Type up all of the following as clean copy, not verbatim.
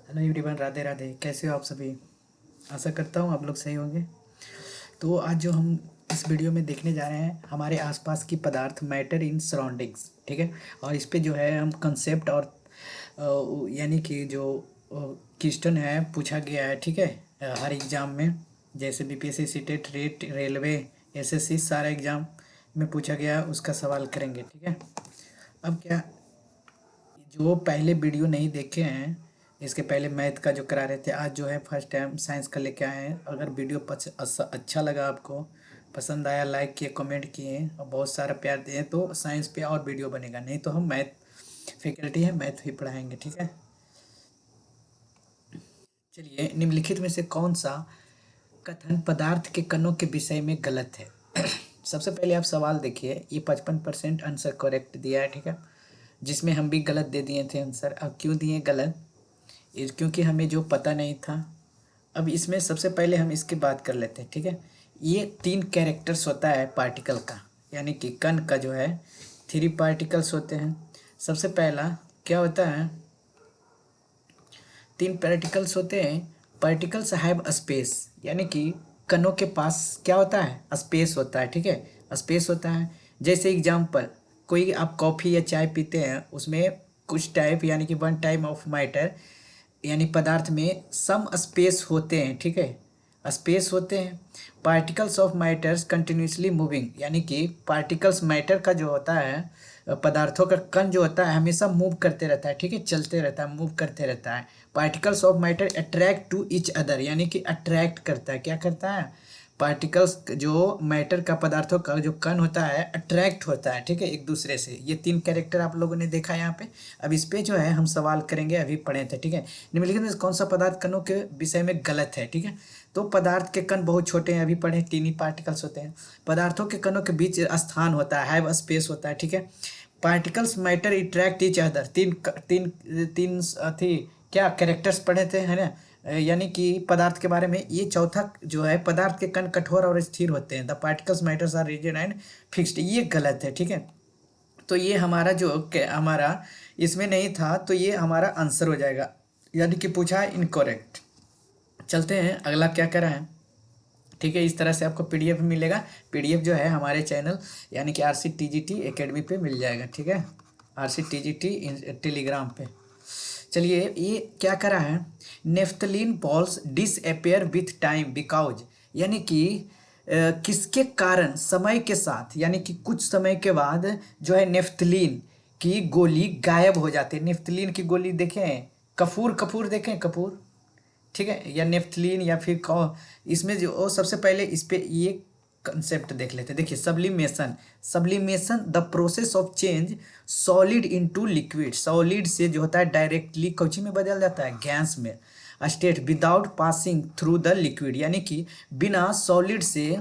Hello everyone, Radhe Radhe. कैसे हो आप सभी? आशा करता हूँ आप लोग सही होंगे। तो आज जो हम इस वीडियो में देखने जा रहे हैं, हमारे आसपास की पदार्थ, मैटर इन सराउंडिंग्स, ठीक है। और इस पे जो है हम कंसेप्ट और यानी कि जो क्वेश्चन है पूछा गया है, ठीक है। हर एग्ज़ाम में, जैसे BPSC, CTET, rate, railway, SSC, सारा एग्ज़ाम में पूछा गया है, उसका सवाल करेंगे, ठीक है। अब क्या, जो पहले वीडियो नहीं देखे हैं, इसके पहले मैथ का जो करा रहे थे, आज जो है फर्स्ट टाइम साइंस का लेके आए हैं। अगर वीडियो अच्छा लगा, आपको पसंद आया, लाइक किए, कमेंट किए और बहुत सारा प्यार दिए, तो साइंस पे और वीडियो बनेगा। नहीं तो हम मैथ फैकल्टी है, मैथ ही पढ़ाएंगे, ठीक है। चलिए, निम्नलिखित में से कौन सा कथन पदार्थ के कणों के विषय में गलत है? सबसे पहले आप सवाल देखिए, ये 55% आंसर करेक्ट दिया है, ठीक है। जिसमें हम भी गलत दे दिए थे आंसर। अब क्यों दिए गलत? क्योंकि हमें जो पता नहीं था। अब इसमें सबसे पहले हम इसकी बात कर लेते हैं, ठीक है। ये 3 कैरेक्टर्स होता है पार्टिकल का, यानी कि कण का जो है 3 पार्टिकल्स होते हैं। सबसे पहला क्या होता है, 3 पार्टिकल्स होते हैं। पार्टिकल्स हैव स्पेस, यानी कि कणों के पास क्या होता है, स्पेस होता है, ठीक है। स्पेस होता है। जैसे एग्जाम्पल, कोई आप कॉफ़ी या चाय पीते हैं, उसमें कुछ टाइप यानी कि वन टाइप ऑफ मैटर यानी पदार्थ में सम स्पेस होते हैं, ठीक है। स्पेस होते हैं। Particles of matters continuously moving, यानी कि पार्टिकल्स मैटर का जो होता है, पदार्थों का कण जो होता है हमेशा मूव करते रहता है, ठीक है, चलते रहता है, मूव करते रहता है। Particles of matter attract to each other, यानी कि अट्रैक्ट करता है, क्या करता है, पार्टिकल्स जो मैटर का, पदार्थों का जो कण होता है अट्रैक्ट होता है, ठीक है, एक दूसरे से। ये 3 कैरेक्टर आप लोगों ने देखा यहाँ पे। अब इस पे जो है हम सवाल करेंगे, अभी पढ़े थे, ठीक है। निम्नलिखित में से कौन सा पदार्थ कणों के विषय में गलत है, ठीक है। तो पदार्थ के कण बहुत छोटे हैं, अभी पढ़े, 3 ही पार्टिकल्स होते हैं। पदार्थों के कणों के बीच स्थान होता है, हैव स्पेस होता है, ठीक है। Particles matter attract each other, तीन तीन थी क्या कैरेक्टर्स पढ़े थे, है ना। यानी कि पदार्थ के बारे में ये चौथा जो है, पदार्थ के कण कठोर और स्थिर होते हैं। The particles matters are rigid and fixed, ये गलत है, ठीक है। तो ये हमारा जो हमारा इसमें नहीं था, तो ये हमारा आंसर हो जाएगा, यानी कि पूछा है इनकरेक्ट। चलते हैं, अगला क्या करा है, ठीक है। इस तरह से आपको पीडीएफ मिलेगा। पीडीएफ जो है हमारे चैनल यानी कि RCTGT एकेडमी पे मिल जाएगा, ठीक है। RCTGT टेलीग्राम पे। चलिए, ये क्या करा है, naphthalene balls disappear with time because, यानी कि किसके कारण, समय के साथ, यानी कि कुछ समय के बाद जो है नेफ्थलीन की गोली गायब हो जाती है। नेफ्थलीन की गोली देखें, कपूर कपूर देखें, कपूर, ठीक है, या नेफ्थलीन या फिर इसमें जो सबसे पहले इस पे ये कंसेप्ट देख लेते हैं। देखिए, sublimation, sublimation the process of change solid into liquid, solid से जो होता है डायरेक्टली कौची में बदल जाता है, गैस में, state without passing through the liquid, यानी कि बिना सॉलिड से,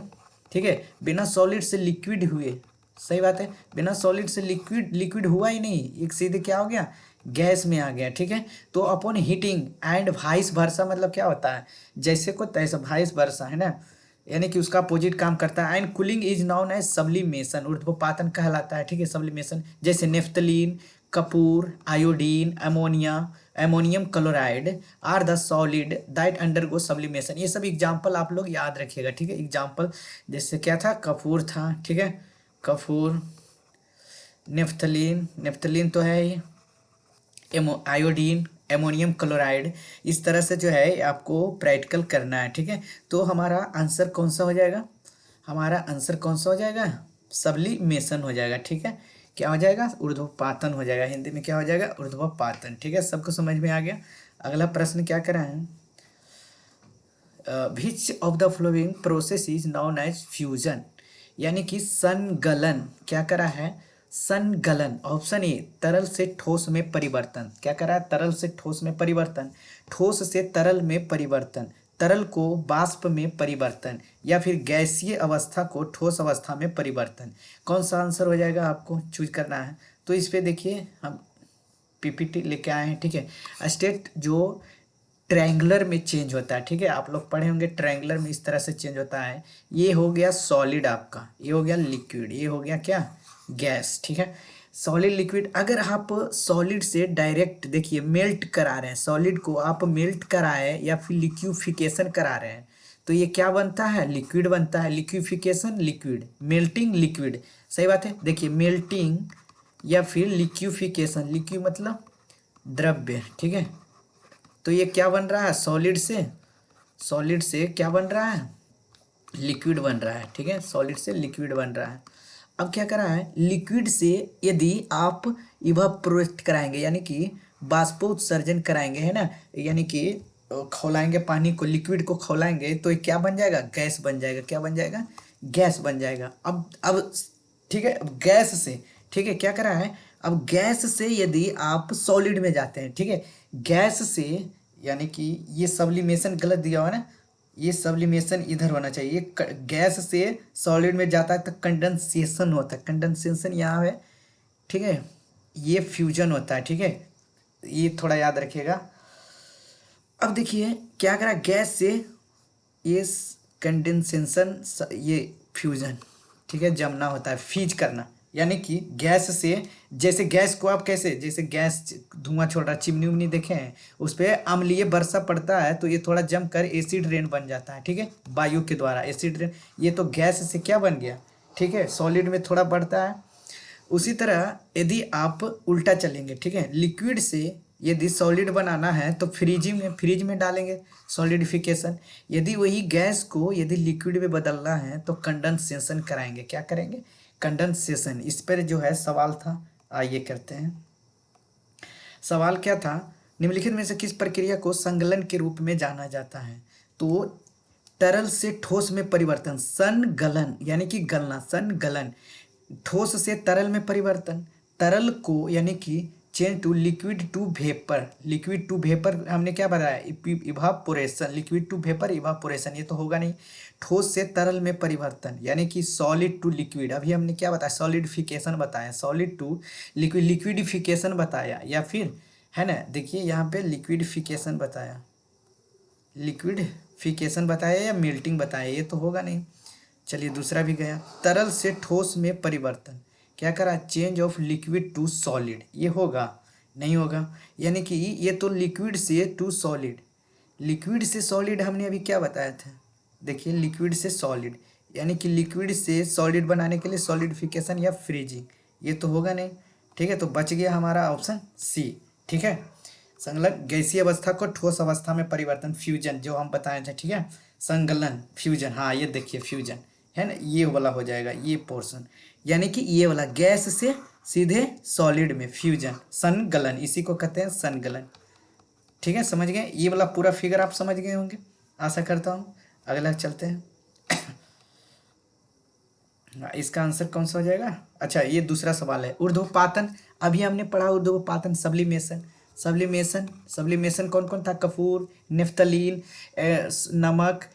ठीक है, बिना सॉलिड से लिक्विड हुए, सही बात है, बिना सॉलिड से लिक्विड, लिक्विड हुआ ही नहीं, एक सीधे क्या हो गया, गैस में आ गया, ठीक है। तो upon heating and vice versa, मतलब क्या होता है, जैसे को तैसे, वाइस वर्सा, है ना, यानी कि उसका अपोजिट काम करता है। And cooling is known as sublimation, ऊर्ध्वपातन कहलाता है, ठीक है, सब्लिमेशन। जैसे नेफ्थलीन, कपूर, iodine, ammonia, ammonium chloride are the solid that undergo sublimation. ये सब एग्जाम्पल आप लोग याद रखिएगा, ठीक है। एग्जाम्पल जैसे क्या था, कपूर था, ठीक है, कपूर, नेफ्थलीन, नेफ्थलीन तो है ही, आयोडीन, एमोनियम क्लोराइड। इस तरह से जो है आपको प्रैक्टिकल करना है, ठीक है। तो हमारा आंसर कौन सा हो जाएगा, हमारा आंसर कौन सा हो जाएगा, सब्लिमेशन हो जाएगा, ठीक है। क्या हो जाएगा, ऊर्ध्वपातन हो जाएगा, हिंदी में क्या हो जाएगा, ऊर्ध्वपातन, ठीक है। सबको समझ में आ गया। अगला प्रश्न क्या करा है, which of the following process is known as fusion, यानी कि संगलन, क्या करा है, संगलन। ऑप्शन ए, तरल से ठोस में परिवर्तन, क्या करा है, तरल से ठोस में परिवर्तन, ठोस से तरल में परिवर्तन, तरल को बाष्प में परिवर्तन, या फिर गैसीय अवस्था को ठोस अवस्था में परिवर्तन। कौन सा आंसर हो जाएगा, आपको चूज करना है। तो इस पे देखिए, हम पीपीटी लेके आए हैं, ठीक है। स्टेट जो ट्रायंगुलर में चेंज होता है, ठीक है, आप लोग पढ़े होंगे, ट्रायंगुलर में इस तरह से चेंज होता है। ये हो गया सॉलिड आपका, ये हो गया लिक्विड, ये हो गया क्या, गैस, ठीक है। सॉलिड लिक्विड, अगर आप सॉलिड से डायरेक्ट देखिए मेल्ट करा रहे हैं, सॉलिड को आप मेल्ट कराए या फिर लिक्विफिकेशन करा रहे हैं तो ये क्या बनता है, लिक्विड बनता है। लिक्विफिकेशन लिक्विड, मेल्टिंग लिक्विड, सही बात है। देखिए मेल्टिंग या फिर लिक्विफिकेशन, लिक्विड मतलब द्रव्य, ठीक है। तो ये क्या बन रहा है, सॉलिड से, सॉलिड से क्या बन रहा है, लिक्विड बन रहा है, ठीक है। सॉलिड से लिक्विड बन रहा है। अब क्या करा है, लिक्विड से यदि आप इवापोरेट कराएंगे यानी कि बाष्पोत्सर्जन कराएंगे, है ना, यानी कि खौलाएंगे पानी को, लिक्विड को खौलाएंगे तो ये क्या बन जाएगा, गैस बन जाएगा। क्या बन जाएगा, गैस बन जाएगा। अब ठीक है, अब गैस से, ठीक है, क्या करा है, अब गैस से यदि आप सॉलिड में जाते हैं, ठीक है, गैस से, यानी कि ये सब्लिमेशन गलत दिया हुआ है ना, ये सब्लिमेशन इधर होना चाहिए। ये गैस से सॉलिड में जाता है तो कंडेंसेशन होता है, कंडेंसेशन यहाँ है, ठीक है। ये फ्यूजन होता है, ठीक है, ये थोड़ा याद रखिएगा। अब देखिए क्या करा, गैस से ये कंडेंसेशन, ये फ्यूजन, ठीक है, जमना होता है, फीज करना, यानी कि गैस से, जैसे गैस को आप कैसे, जैसे गैस धुआं छोड़ रहा है, चिमनी उमनी देखे हैं, उस पर अम्लीय वर्षा पड़ता है तो ये थोड़ा जम कर एसिड रेन बन जाता है, ठीक है, वायु के द्वारा एसिड रेन। ये तो गैस से क्या बन गया, ठीक है, सॉलिड में थोड़ा बढ़ता है। उसी तरह यदि आप उल्टा चलेंगे, ठीक है, लिक्विड से यदि सॉलिड बनाना है तो फ्रिज में डालेंगे, सॉलिडिफिकेशन। यदि वही गैस को यदि लिक्विड में बदलना है तो कंडेंसेशन कराएंगे। क्या करेंगे, कंडेंसेशन। इस पर जो है सवाल था, आइए करते हैं। सवाल क्या था, निम्नलिखित में से किस प्रक्रिया को संगलन के रूप में जाना जाता है। तो तरल से ठोस में परिवर्तन, संगलन यानी कि गलना, संगलन, ठोस से तरल में परिवर्तन, तरल को यानी कि change to liquid to vapour, liquid to vapour हमने क्या बताया, evaporation, liquid to vapour evaporation, ये तो होगा नहीं। ठोस से तरल में परिवर्तन यानी कि सॉलिड टू लिक्विड, अभी हमने क्या बताया, सॉलिडिफिकेशन बताया, सॉलिड टू लिक्विड, लिक्विडिफिकेशन बताया, या फिर है ना, देखिए यहाँ पे लिक्विडिफिकेशन बताया, लिक्विडिफिकेशन बताया या मेल्टिंग बताया, ये तो होगा नहीं। चलिए दूसरा भी गया, तरल से ठोस में परिवर्तन, क्या करा, change of liquid to solid, ये होगा नहीं होगा, यानी कि ये तो लिक्विड से टू सॉलिड, लिक्विड से सॉलिड हमने अभी क्या बताया था, देखिए लिक्विड से सॉलिड, यानी कि लिक्विड से सॉलिड बनाने के लिए सॉलिडिफिकेशन या फ्रीजिंग, ये तो होगा नहीं, ठीक है। तो बच गया हमारा ऑप्शन सी, ठीक है, संलग्न गैसीय अवस्था को ठोस अवस्था में परिवर्तन, फ्यूजन जो हम बताए थे, ठीक है, संगलन फ्यूजन, हाँ ये देखिए फ्यूजन है ना, ये वाला हो जाएगा ये पोर्शन, यानी कि ये वाला गैस से सीधे सॉलिड में फ्यूजन, संगलन, इसी को कहते हैं संगलन, ठीक है, समझ गए। ये वाला पूरा फिगर आप समझ गए होंगे, आशा करता हूँ। अगला चलते हैं। इसका आंसर कौन सा हो जाएगा, अच्छा ये दूसरा सवाल है, ऊर्ध्वपातन, अभी हमने पढ़ा ऊर्ध्वपातन, सब्लिमेशन, सब्लिमेशन, सब्लिमेशन कौन कौन था, कपूर, नेफ्थलीन, नमक,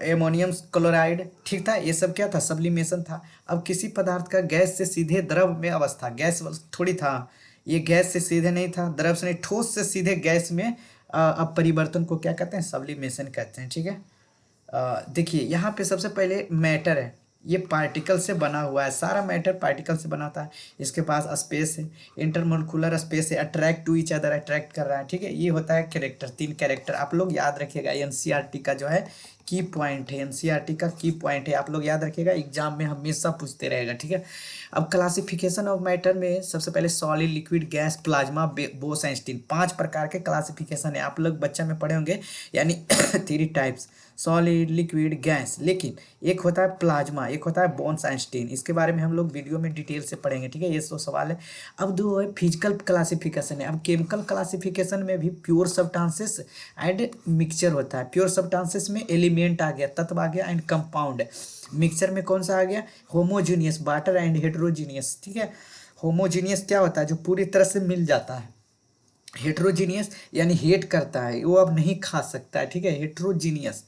एमोनियम क्लोराइड, ठीक था, ये सब क्या था, सब्लिमेशन था। अब किसी पदार्थ का गैस से सीधे द्रव में अवस्था, गैस थोड़ी था, ये गैस से सीधे नहीं था, द्रव से नहीं, ठोस से सीधे गैस में अब परिवर्तन को क्या कहते हैं, सब्लिमेशन कहते हैं, ठीक है। देखिए यहाँ पे सबसे पहले मैटर है, ये पार्टिकल से बना हुआ है, सारा मैटर पार्टिकल से बना होता है। इसके पास स्पेस है, इंटरमोलिकुलर स्पेस है, अट्रैक्ट टू ईच अदर, अट्रैक्ट कर रहा है, ठीक है। ये होता है कैरेक्टर, 3 कैरेक्टर आप लोग याद रखिएगा, एनसीईआरटी का जो है की पॉइंट है, एनसीईआरटी का की पॉइंट है, आप लोग याद रखिएगा, एग्जाम में हमेशा पूछते रहेगा, ठीक है। अब क्लासिफिकेशन ऑफ मैटर में सबसे पहले solid, liquid, gas, plasma, Bose-Einstein, 5 प्रकार के क्लासिफिकेशन है, आप लोग बच्चा में पढ़े होंगे, यानी 3 टाइप्स, सॉलिड, लिक्विड, गैस। लेकिन एक होता है प्लाज्मा, एक होता है बोस-आइंस्टीन, इसके बारे में हम लोग वीडियो में डिटेल से पढ़ेंगे, ठीक है। ये तो सवाल है। अब दो है फिजिकल क्लासिफिकेशन है। अब केमिकल क्लासिफिकेशन में भी प्योर सब्सटेंसेस एंड मिक्सचर होता है। प्योर सब्सटेंसेस में एलिमेंट आ गया, तत्व आ गया, एंड कंपाउंड। मिक्सचर में कौन सा आ गया, होमोजीनियस, वाटर एंड हेट्रोजीनियस, ठीक है। होमोजीनियस क्या होता है, जो पूरी तरह से मिल जाता है। हेट्रोजीनियस यानी हेट करता है, वो अब नहीं खा सकता है, ठीक है। हेट्रोजीनियस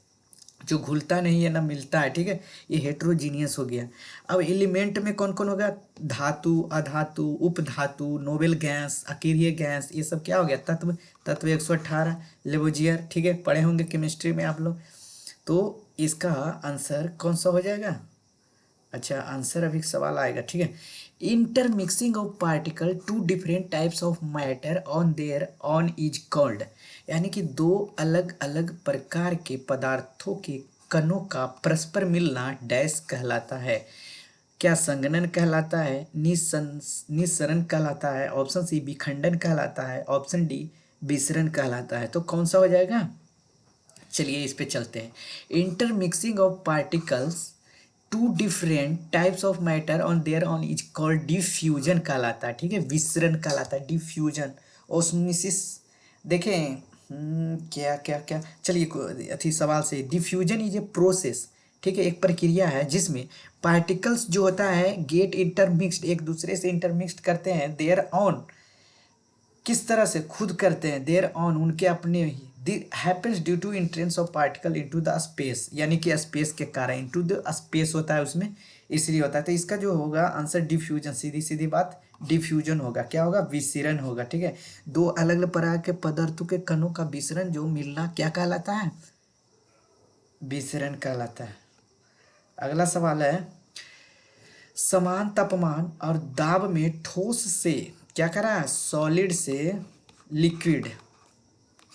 जो घुलता नहीं है ना मिलता है, ठीक है, ये हेट्रोजीनियस हो गया। अब एलिमेंट में कौन कौन हो गया, धातु, अधातु, उपधातु, नोबेल गैस, अकीरिय गैस, ये सब क्या हो गया, तत्व, तत्व 118, लेवोजियर, ठीक है, पढ़े होंगे केमिस्ट्री में आप लोग। तो इसका आंसर कौन सा हो जाएगा, अच्छा आंसर अभी सवाल आएगा, ठीक है। Intermixing of particle to different types of matter on their own is called, यानी कि दो अलग अलग प्रकार के पदार्थों के कणों का परस्पर मिलना डैश कहलाता है। क्या संघनन कहलाता है, निस्सरण कहलाता है, ऑप्शन सी विखंडन कहलाता है, ऑप्शन डी विसरण कहलाता है। तो कौन सा हो जाएगा? चलिए इस पे चलते हैं। Intermixing of particles to different types of matter on their own is called diffusion कहलाता है, ठीक है। विसरण कहलाता है, डिफ्यूजन। ओस्मोसिस देखें, क्या क्या क्या, चलिए अथी सवाल से, डिफ्यूजन इज ए प्रोसेस, ठीक है, एक प्रक्रिया है जिसमें पार्टिकल्स जो होता है गेट इंटरमिक्स्ड, एक दूसरे से इंटरमिक्स्ड करते हैं, देयर ऑन, किस तरह से खुद करते हैं, देयर ऑन उनके अपने ही, happens due to entrance of particle into the space, यानी कि स्पेस के कारण, इनटू द स्पेस होता है उसमें, इसलिए होता है। तो इसका जो होगा आंसर डिफ्यूजन, सीधी सीधी बात डिफ्यूजन होगा। क्या होगा? विसरण होगा, ठीक है। दो अलग अलग प्रकार के पदार्थों के कणों का विसरण जो मिलना क्या कहलाता है? विसरण कहलाता है। अगला सवाल है, समान तापमान और दाब में ठोस से क्या करा है, सॉलिड से लिक्विड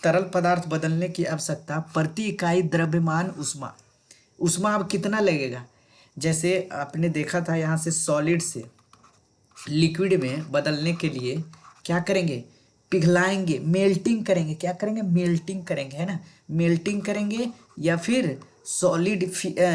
तरल पदार्थ बदलने की आवश्यकता प्रति इकाई द्रव्यमान उष्मा, उष्मा अब कितना लगेगा? जैसे आपने देखा था यहाँ से सॉलिड से लिक्विड में बदलने के लिए क्या करेंगे? पिघलाएंगे, मेल्टिंग करेंगे, क्या करेंगे? मेल्टिंग करेंगे, है ना, मेल्टिंग करेंगे, या फिर सॉलिड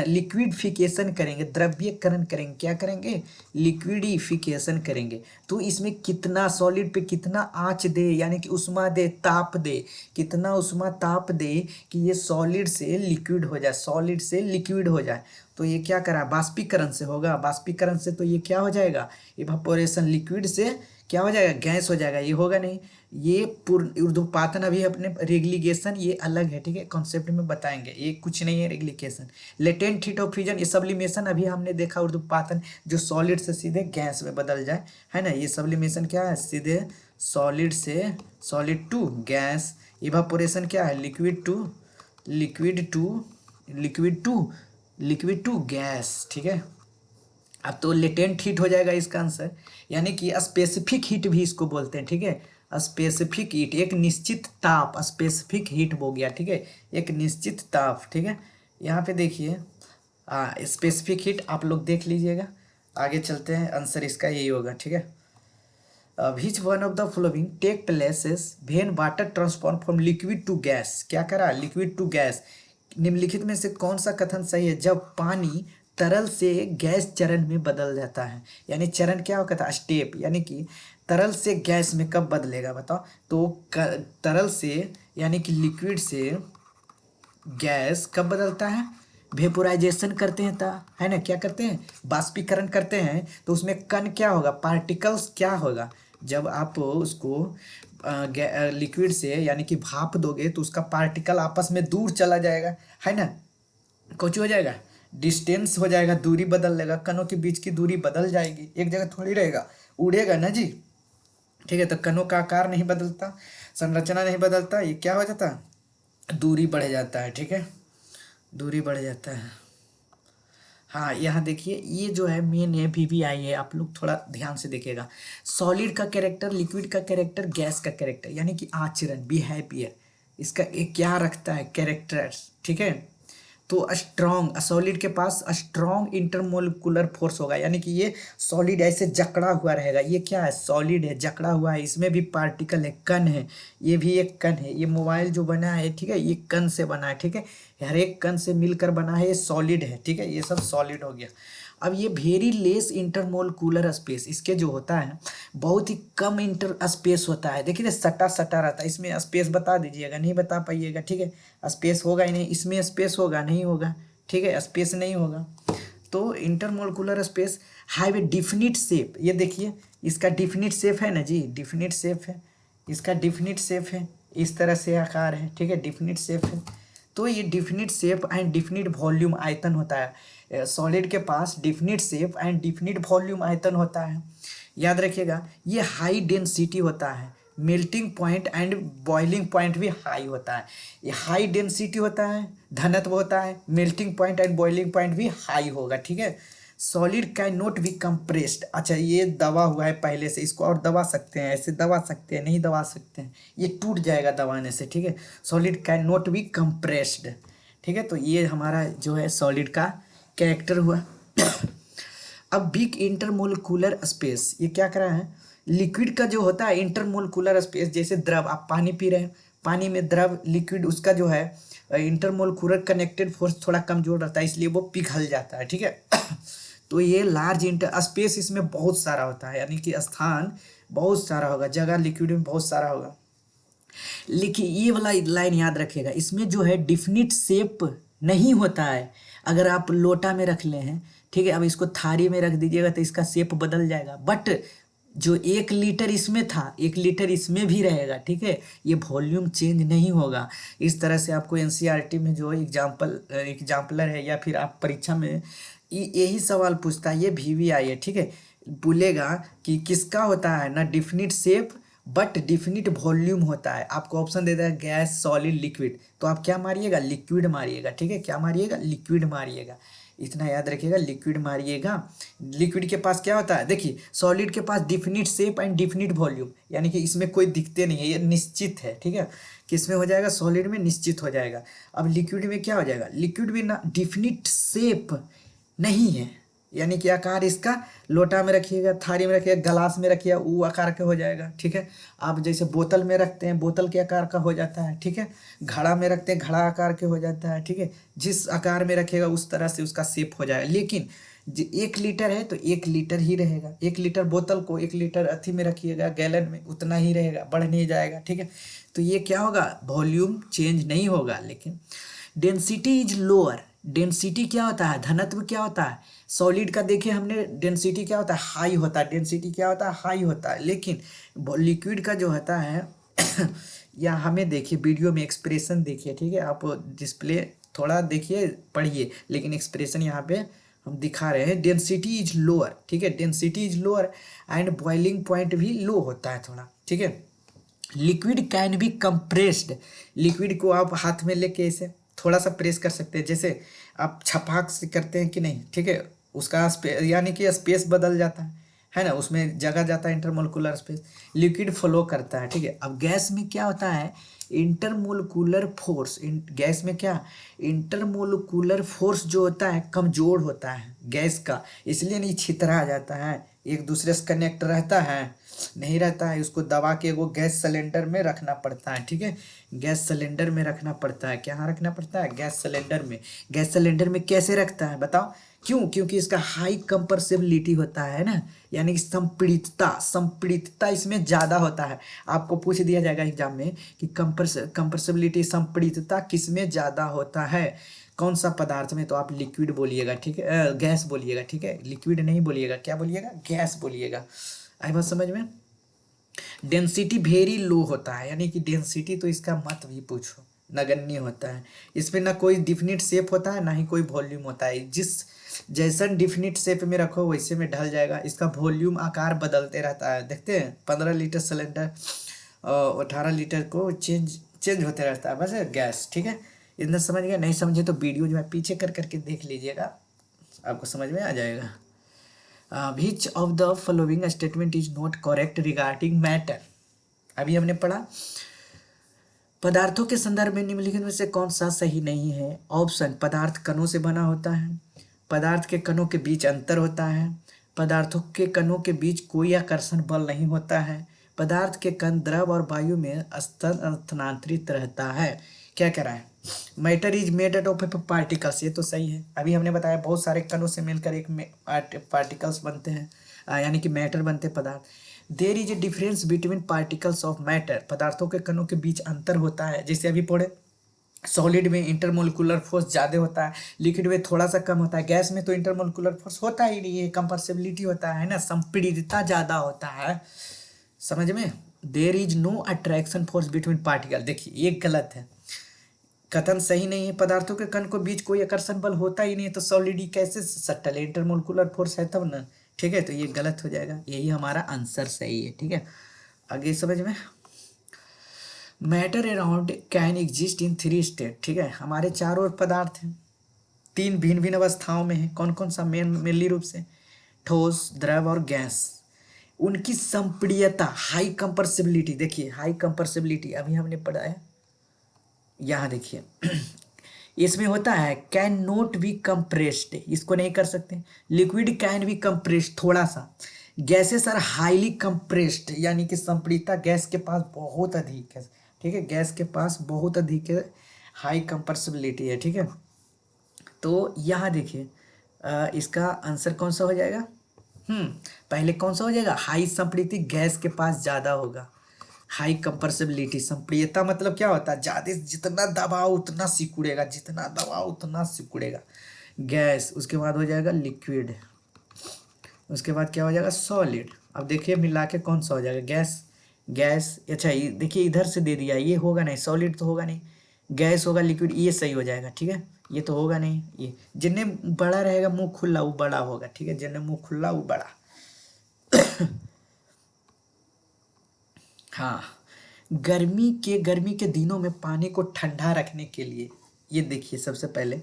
लिक्विडिफिकेशन करेंगे, द्रव्यकरण करेंगे, क्या करेंगे? लिक्विडिफिकेशन करेंगे। तो इसमें कितना सॉलिड पे कितना आंच दे, यानी कि उष्मा दे, ताप दे, कितना उष्मा ताप दे कि ये सॉलिड से लिक्विड हो जाए, सॉलिड से लिक्विड हो जाए। तो ये क्या करा? बाष्पीकरण से होगा, बाष्पीकरण से तो ये क्या हो जाएगा? इवापोरेशन, लिक्विड से क्या हो जाएगा? गैस हो जाएगा, ये होगा नहीं। ये पूर्ण ऊर्ध्वपातन अभी अपने रेगुलेशन ये अलग है, ठीक है, कॉन्सेप्ट में बताएंगे, ये कुछ नहीं है regulation. Latent heat of fusion, ये सब्लिमेशन अभी हमने देखा, ऊर्ध्वपातन जो सॉलिड से सीधे गैस में बदल जाए, है ना, ये सब्लिमेशन क्या है? सीधे सॉलिड से सॉलिड टू गैस। इवापोरेशन क्या है? Liquid to liquid to liquid to liquid to gas, ठीक है। अब तो लेटेंट हीट हो जाएगा इसका आंसर, यानी कि स्पेसिफिक हीट भी इसको बोलते हैं, ठीक है। स्पेसिफिक हीट, एक निश्चित ताप, स्पेसिफिक हीट हो गया, ठीक है, एक निश्चित ताप, ठीक है। यहाँ पे देखिए स्पेसिफिक हीट आप लोग देख लीजिएगा। आगे चलते हैं, आंसर इसका यही होगा, ठीक है। Which one of the following take places when water transform from liquid to gas, क्या करा? Liquid to gas. निम्नलिखित में से कौन सा कथन सही है? जब पानी तरल से गैस चरण में बदल जाता है, यानी चरण क्या होता था? स्टेप, यानी कि तरल से गैस में कब बदलेगा बताओ? तो तरल से यानी कि लिक्विड से गैस कब बदलता है? वेपोराइजेशन करते हैं ता, है ना, क्या करते हैं? बाष्पीकरण करते हैं। तो उसमें कण क्या होगा? पार्टिकल्स क्या होगा? जब आप उसको लिक्विड से यानी कि भाप दोगे तो उसका पार्टिकल आपस में दूर चला जाएगा, है ना, कुछ हो जाएगा, डिस्टेंस हो जाएगा, दूरी बदल लेगा, कणों के बीच की दूरी बदल जाएगी, एक जगह थोड़ी रहेगा, उड़ेगा ना जी, ठीक है। तो कणों का आकार नहीं बदलता, संरचना नहीं बदलता, ये क्या हो जाता? दूरी बढ़ जाता है, ठीक है, दूरी बढ़ जाता है। हाँ यहाँ देखिए, ये जो है मेन है, वीवीआई है, आप लोग थोड़ा ध्यान से देखिएगा। सॉलिड का कैरेक्टर, लिक्विड का कैरेक्टर, गैस का कैरेक्टर, यानी कि आचरण, बिहेवियर, इसका एक क्या रखता है? कैरेक्टर्स, ठीक है। तो स्ट्रॉन्ग, सॉलिड के पास स्ट्रॉन्ग इंटरमोलिकुलर फोर्स होगा, यानी कि ये सॉलिड ऐसे जकड़ा हुआ रहेगा, ये क्या है? सॉलिड है, जकड़ा हुआ है, इसमें भी पार्टिकल है, कण है, ये भी एक कण है, ये मोबाइल जो बना है, ठीक है, ये कण से बना है, ठीक है, हर एक कण से मिलकर बना है, ये सॉलिड है, ठीक है, ये सब सॉलिड हो गया। अब ये वेरी लेस इंटरमोलिकुलर स्पेस, इसके जो होता है बहुत ही कम इंटर स्पेस होता है, देखिए सटा सटा रहता है, इसमें स्पेस बता दीजिएगा, नहीं बता पाइएगा, ठीक है, स्पेस होगा ही नहीं, इसमें स्पेस होगा नहीं होगा, ठीक है, स्पेस नहीं होगा। तो intermolecular space have a definite shape, ये देखिए इसका डिफिनिट शेप है ना जी, डिफिनिट शेप है, इसका डिफिनिट शेप है, इस तरह से आकार है, ठीक है, डिफिनिट शेप है। तो ये definite shape and definite volume आयतन होता है, सॉलिड के पास definite shape and definite volume आयतन होता है। याद रखिएगा, ये हाई डेंसिटी होता है, melting point and boiling point भी हाई होता है, ये हाई डेंसिटी होता है, घनत्व होता है, melting point and boiling point भी हाई होगा, ठीक है। Solid can not be compressed. अच्छा, ये दबा हुआ है पहले से, इसको और दबा सकते हैं, ऐसे दबा सकते हैं, नहीं दबा सकते हैं, ये टूट जाएगा दबाने से, ठीक है। Solid can not be compressed, ठीक है। तो ये हमारा जो है सॉलिड का कैरेक्टर हुआ। अब बिग इंटरमोलिकुलर स्पेस, ये क्या करा है, लिक्विड का जो होता है इंटरमोलिकुलर स्पेस, जैसे द्रव, आप पानी पी रहे हैं, पानी में द्रव लिक्विड, उसका जो है इंटरमोलिकुलर कनेक्टेड फोर्स थोड़ा कमजोर रहता है, इसलिए वो पिघल जाता है, ठीक है। तो ये लार्ज इंटर स्पेस इसमें बहुत सारा होता है, यानी कि स्थान बहुत सारा होगा, जगह लिक्विड में बहुत सारा होगा। लेकिन ये वाला लाइन याद रखिएगा, इसमें जो है डिफिनिट शेप नहीं होता है। अगर आप लोटा में रख ले हैं, ठीक है, अब इसको थारी में रख दीजिएगा तो इसका शेप बदल जाएगा, बट जो 1 लीटर इसमें था 1 लीटर इसमें भी रहेगा, ठीक है, ये वॉल्यूम चेंज नहीं होगा। इस तरह से आपको एनसीईआरटी में जो एग्जाम्पलर है, या फिर आप परीक्षा में यही सवाल पूछता है, ये VVI है, ठीक है, बोलेगा कि किसका होता है ना definite shape but definite volume होता है। आपको ऑप्शन देता है गैस, सॉलिड, लिक्विड, तो आप क्या मारिएगा, लिक्विड मारिएगा, ठीक है, क्या मारिएगा, लिक्विड मारिएगा, इतना याद रखिएगा, लिक्विड मारिएगा। लिक्विड के पास क्या होता है, देखिए सॉलिड के पास definite shape and definite volume, यानी कि इसमें कोई दिखते नहीं है, ये निश्चित है, ठीक है, किसमें हो जाएगा, सॉलिड में निश्चित हो जाएगा। अब लिक्विड में क्या हो जाएगा, लिक्विड में ना डिफिनिट शेप नहीं है, यानी कि आकार इसका लोटा में रखिएगा, थारी में रखिएगा, गिलास में रखिएगा, वो आकार के हो जाएगा, ठीक है। आप जैसे बोतल में रखते हैं, बोतल के आकार का हो जाता है, ठीक है। घड़ा में रखते हैं, घड़ा आकार के हो जाता है, ठीक है। जिस आकार में रखिएगा उस तरह से उसका शेप हो जाएगा। लेकिन 1 लीटर है तो 1 लीटर ही रहेगा, 1 लीटर बोतल को 1 लीटर अथी में रखिएगा, गैलन में, उतना ही रहेगा, बढ़ नहीं जाएगा, ठीक है। तो ये क्या होगा, वॉल्यूम चेंज नहीं होगा। लेकिन डेंसिटी इज लोअर, डेंसिटी क्या होता है, घनत्व क्या होता है, सॉलिड का देखिए हमने, डेंसिटी क्या होता है, हाई होता है, डेंसिटी क्या होता है, हाई होता है। लेकिन लिक्विड का जो होता है या हमें देखिए वीडियो में एक्सप्रेशन देखिए, ठीक है, आप डिस्प्ले थोड़ा देखिए, पढ़िए, लेकिन एक्सप्रेशन यहाँ पे हम दिखा रहे हैं, डेंसिटी इज लोअर, ठीक है, density is lower and boiling point भी लो होता है थोड़ा, ठीक है। Liquid can be compressed, liquid को आप हाथ में लेके ऐसे थोड़ा सा प्रेस कर सकते हैं, जैसे आप छपाक से करते हैं कि नहीं, ठीक है, उसका यानी कि स्पेस बदल जाता है ना, उसमें जगह जाता है इंटरमोलिकुलर स्पेस, लिक्विड फ्लो करता है, ठीक है। अब गैस में क्या होता है, इंटरमोलिकुलर फोर्स, गैस में क्या, इंटरमोलिकुलर फोर्स जो होता है कमजोर होता है गैस का, इसलिए नहीं छितरा जाता है, एक दूसरे से कनेक्ट रहता है, नहीं रहता है, उसको दबा के वो गैस सिलेंडर में रखना पड़ता है, ठीक है, गैस सिलेंडर में रखना पड़ता है, क्या रखना पड़ता है, गैस सिलेंडर में। गैस सिलेंडर में कैसे रखता है बताओ, क्यों, क्योंकि इसका हाई कंप्रेसिबिलिटी होता है ना, यानी कि संपीड़ितता इसमें ज़्यादा होता है। आपको पूछ दिया जाएगा एग्जाम में कि कंप्रेसिबिलिटी, संपीड़ितता किस में ज़्यादा होता है, कौन सा पदार्थ में, तो आप लिक्विड बोलिएगा, ठीक है, गैस बोलिएगा, ठीक है, लिक्विड नहीं बोलिएगा, क्या बोलिएगा, गैस बोलिएगा। आई बात समझ में। डेंसिटी वेरी लो होता है, यानी कि डेंसिटी तो इसका मत भी पूछो, नगण्य होता है, इसमें ना कोई डिफिनिट शेप होता है, ना ही कोई वॉल्यूम होता है, जिस जैसा डिफिनिट शेप में रखो वैसे में ढल जाएगा, इसका वॉल्यूम आकार बदलते रहता है, देखते हैं 15 लीटर सिलेंडर 18 लीटर को चेंज होते रहता है, बस गैस, ठीक है। इतना समझ गया, नहीं समझे तो वीडियो जो है पीछे कर करके देख लीजिएगा, आपको समझ में आ जाएगा। विच of the following statement is not correct regarding matter, अभी हमने पढ़ा, पदार्थों के संदर्भ में निम्नलिखित में से कौन सा सही नहीं है। ऑप्शन, पदार्थ कणों से बना होता है, पदार्थ के कणों के बीच अंतर होता है, पदार्थों के कणों के बीच कोई आकर्षण बल नहीं होता है, पदार्थ के कण द्रव और वायु में स्थानांतरित रहता है। क्या कह रहा है, matter is made of particles, ये तो सही है, अभी हमने बताया बहुत सारे कणों से मिलकर एक पार्टिकल्स बनते हैं, यानी कि मैटर बनते पदार्थ। There is a difference between particles of matter, पदार्थों के कणों के बीच अंतर होता है, जैसे अभी पढ़े, सॉलिड में इंटरमोलिकुलर फोर्स ज़्यादा होता है, लिक्विड में थोड़ा सा कम होता है, गैस में तो इंटरमोलिकुलर फोर्स होता ही नहीं है, कंप्रेसिबिलिटी होता है ना, संपीड़ितता ज़्यादा होता है, समझ में। There is no attraction force between particle, देखिए ये गलत है, कथन सही नहीं है, पदार्थों के कण को बीच कोई आकर्षण बल होता ही नहीं है, तो सॉलिड कैसे सट्टल है, इंटरमोलिकुलर फोर्स है तब ना, ठीक है, तो ये गलत हो जाएगा, यही हमारा आंसर सही है, ठीक है। आगे समझ में, matter around can exist in 3 state, ठीक है, हमारे चारों ओर पदार्थ हैं, तीन भिन्न भिन्न अवस्थाओं में है। कौन कौन सा? मेनली रूप से ठोस, द्रव और गैस। उनकी संपीड्यता, हाई कंप्रेसिबिलिटी, देखिए हाई कंप्रेसिबिलिटी अभी हमने पढ़ा है, यहाँ देखिए इसमें होता है कैन नोट बी कंप्रेस्ड, इसको नहीं कर सकते। लिक्विड कैन बी कंप्रेस्ड थोड़ा सा, गैसेस आर हाईली कंप्रेस्ड, यानी कि संपीड़ितता गैस के पास बहुत अधिक है, ठीक है, गैस के पास बहुत अधिक है, हाई कंप्रेसिबिलिटी है, ठीक है। तो यहाँ देखिए इसका आंसर कौन सा हो जाएगा? पहले कौन सा हो जाएगा? हाई संपीड़ित गैस के पास ज़्यादा होगा। हाई कंप्रेसिबिलिटी, संपीड़ितता मतलब क्या होता है? ज़्यादा, जितना दबाओ उतना सिकुड़ेगा, जितना दबाओ उतना सिकुड़ेगा। गैस, उसके बाद हो जाएगा लिक्विड, उसके बाद क्या हो जाएगा? सॉलिड। अब देखिए मिला के कौन सा हो जाएगा? गैस, गैस, अच्छा ये देखिए इधर से दे दिया, ये होगा नहीं, सॉलिड तो होगा नहीं, गैस होगा, लिक्विड, ये सही हो जाएगा, ठीक है। ये तो होगा नहीं, ये जितने बड़ा रहेगा मुंह खुला वो बड़ा होगा, ठीक है, जितने मुंह खुला वो बड़ा। हाँ, गर्मी के दिनों में पानी को ठंडा रखने के लिए, ये देखिए सबसे पहले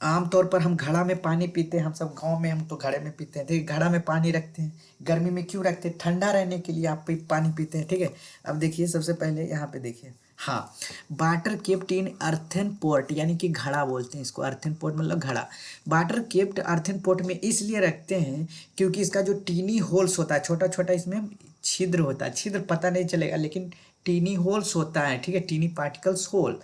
आमतौर पर हम घड़ा में पानी पीते हैं, हम सब गांव में हम तो घड़े में पीते हैं, देखिए घड़ा में पानी रखते हैं, गर्मी में क्यों रखते हैं? ठंडा रहने के लिए आप पानी पीते हैं, ठीक है। अब देखिए सबसे पहले यहाँ पे देखिए, हाँ, water kept in earthen pot, यानी कि घड़ा बोलते हैं इसको, अर्थन पोट मतलब घड़ा। वाटर केप्ट अर्थन पोट में इसलिए रखते हैं क्योंकि इसका जो टीनी होल्स होता है, छोटा छोटा इसमें छिद्र होता है, छिद्र पता नहीं चलेगा लेकिन टीनी होल्स होता है, ठीक है, tiny particles hole.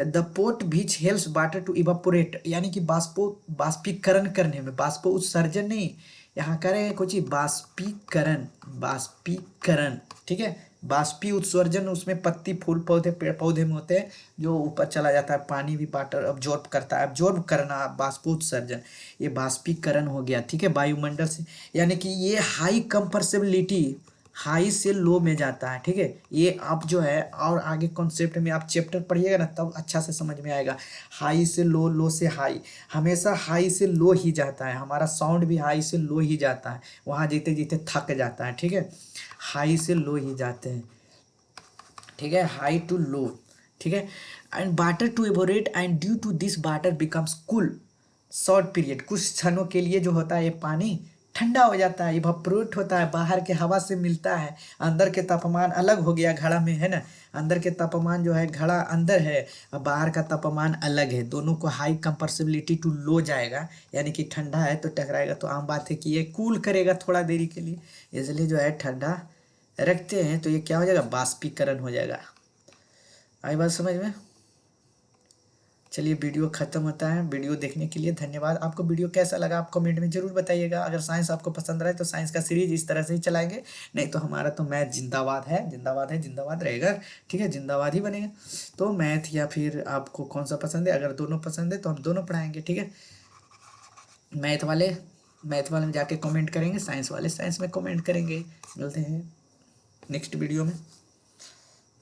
The pot which helps water to evaporate, यानी कि बाष्पीकरण करने में, बाष्प उत्सर्जन नहीं, यहाँ करें कुछ ही बाष्पीकरण, बाष्पीकरण, ठीक है, बाष्पी उत्सर्जन उसमें पत्ती फूल पौधे पेड़ पौधे में होते हैं, जो ऊपर चला जाता है, पानी भी वाटर अब्जॉर्ब करता है, अब्जॉर्ब करना, बाष्पोत्सर्जन, ये बाष्पीकरण हो गया, ठीक है, वायुमंडल से। यानी कि ये हाई कंप्रेसिबिलिटी, हाई से लो में जाता है, ठीक है। ये आप जो है और आगे कॉन्सेप्ट में आप चैप्टर पढ़िएगा ना तब अच्छा से समझ में आएगा। हाई से लो, लो से हाई, हमेशा हाई से लो ही जाता है, हमारा साउंड भी हाई से लो ही जाता है, वहाँ जीते जीते थक जाता है, ठीक है, हाई से लो ही जाते हैं, ठीक है, हाई टू लो, ठीक है। And water to evaporate and due to this water becomes cool short period, कुछ क्षणों के लिए जो होता है ये पानी ठंडा हो जाता है, इवापोरेट होता है, बाहर के हवा से मिलता है, अंदर के तापमान अलग हो गया घड़ा में, है ना, अंदर के तापमान जो है घड़ा अंदर है और बाहर का तापमान अलग है, दोनों को हाई कंप्रेसिबिलिटी टू लो जाएगा, यानी कि ठंडा है तो टकराएगा, तो आम बात है कि ये कूल करेगा थोड़ा देरी के लिए, इसलिए जो है ठंडा रखते हैं, तो ये क्या हो जाएगा? बाष्पीकरण हो जाएगा। आई बात समझ में? चलिए वीडियो खत्म होता है, वीडियो देखने के लिए धन्यवाद। आपको वीडियो कैसा लगा आप कमेंट में जरूर बताइएगा। अगर साइंस आपको पसंद रहे तो साइंस का सीरीज इस तरह से ही चलाएंगे, नहीं तो हमारा तो मैथ जिंदाबाद है, जिंदाबाद है, जिंदाबाद रहेगा, ठीक है, जिंदाबाद ही बनेगा। तो मैथ या फिर आपको कौन सा पसंद है? अगर दोनों पसंद है तो हम दोनों पढ़ाएंगे, ठीक है। मैथ वाले में जाके कमेंट करेंगे, साइंस वाले साइंस में कमेंट करेंगे। मिलते हैं नेक्स्ट वीडियो में।